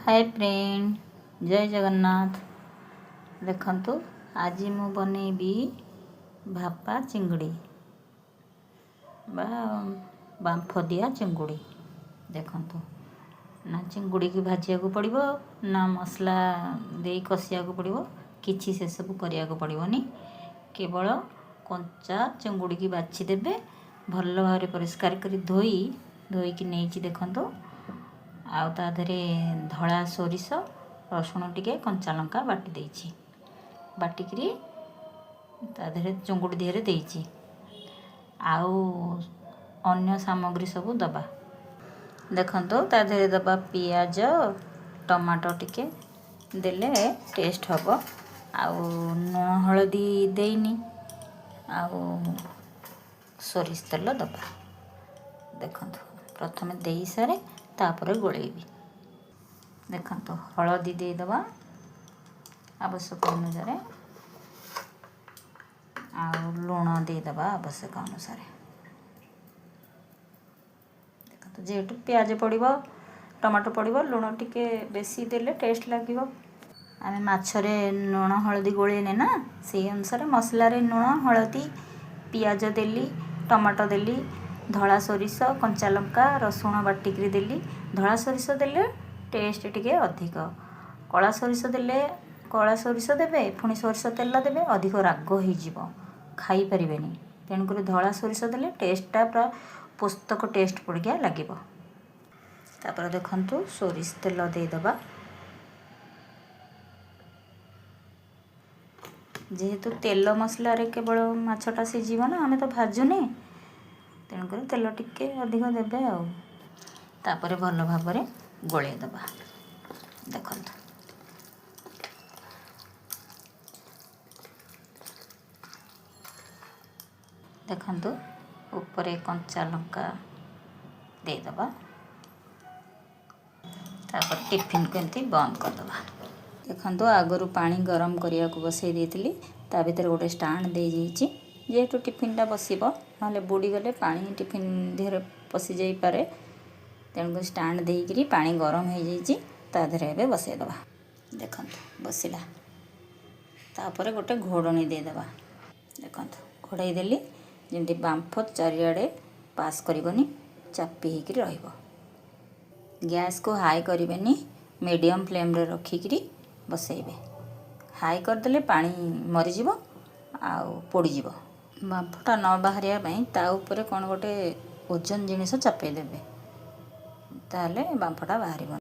Hi friend जय जगन्नाथ। देखंतु आज मु बनैबी भापा चिंगुड़ी बा बांफ दिया चिंगुड़ी। देखंतु ना चिंगुड़ी की भाजिया को पड़िबो ना मसला दे कसिया को पड़िबो, किछि से सब करिया को पड़िबोनी। केवल कंचा चिंगुड़ी की बाछि देबे, भल भाव परिष्कार करी धोई कि नेइछि। देखंतु आउ ता धरे धड़ा सोरिष रसुण टिके कंचा लंका बाटी देइछि, बाटिकी ता धरे चिंगुड़ी देहरे देइछि। आउ अन्य सामग्री सब दबा। देखंतु ता धरे दबा पियाज टमाटो टिके देले टेस्ट हबो। आउ लूण हलदी देइनी, आउ सोरिष तेल दबा। देखंतु प्रथमे देई सारे तापर गोलेबी। देखंतु हलदी दे दबा आवश्यक अनुसार, आउ लूण दे दबा आवश्यक अनुसार। देखंतु जेहेतु प्याज पड़िबो टमाटो पड़िबो, लूण टिके बेसी देले टेस्ट लागिबो। आमे माछरे लूण हलदी गोलेने ना, से अनुसार मसला रे लूण हलदी पियाज देली, टमाटो देली, धड़ा सोरिष कंचा लंका रसुण बाटिकी देली। धड़ा सोरिष देले टेस्ट टिके अधिक, कला सोरिष देले कला सोरिष देबे, पुणी सोरिष तेल देबे, अधिक राग हो जिवो, खाई परिबेनी। तेणुक धड़ा सोरिष देले टेस्टा पूरा पुस्तक टेस्ट पड़िया लागिबो। तापर देखंतु सोरिष तेल दे दबा। जेहेतु तेल मसला रे केवल माछटा सिझिबो ना, आमे तो भाजुने, तेणुक तेल टिके अधिक देबे। आउ तापर भल भाव गोले दबा। देखंतु देखंतु ऊपर कंचा लंका दे दबा। तापर टिफिन को एमती बंद कर दबा। देखंतु आगरु पानी गरम करिया को बसई देइतिली, ता भीतर गोटे स्टैंड दे जाइछि। जेहेतु टिफिनटा बसिबो नाले बुड़ी गले पानी टिफिन देहरे पसि जाई पारे, तेणुक स्टैंड देइकरी पानी गरम हो जाइछि, ता देहरे एबे बसई दबा। देखंतु बसिला, तापर गोटे घोड़णी दे दबा। देखंतु घोड़ाई देली, जेमती बांफ चारिआडे पास करिवनी, चापी हेकरी रहिबो। गैस को हाई करिवेनी, मीडियम फ्लेम रे रखिकरी बसैबे। हाई करदेले पानी मरीजिवो आउ पोड़ीजिवो। बांफटा न बाहरिया पई ता ऊपर कोन गोटे ओजन जिनिस चापे देबे, ताले बांफटा बाहरिबो।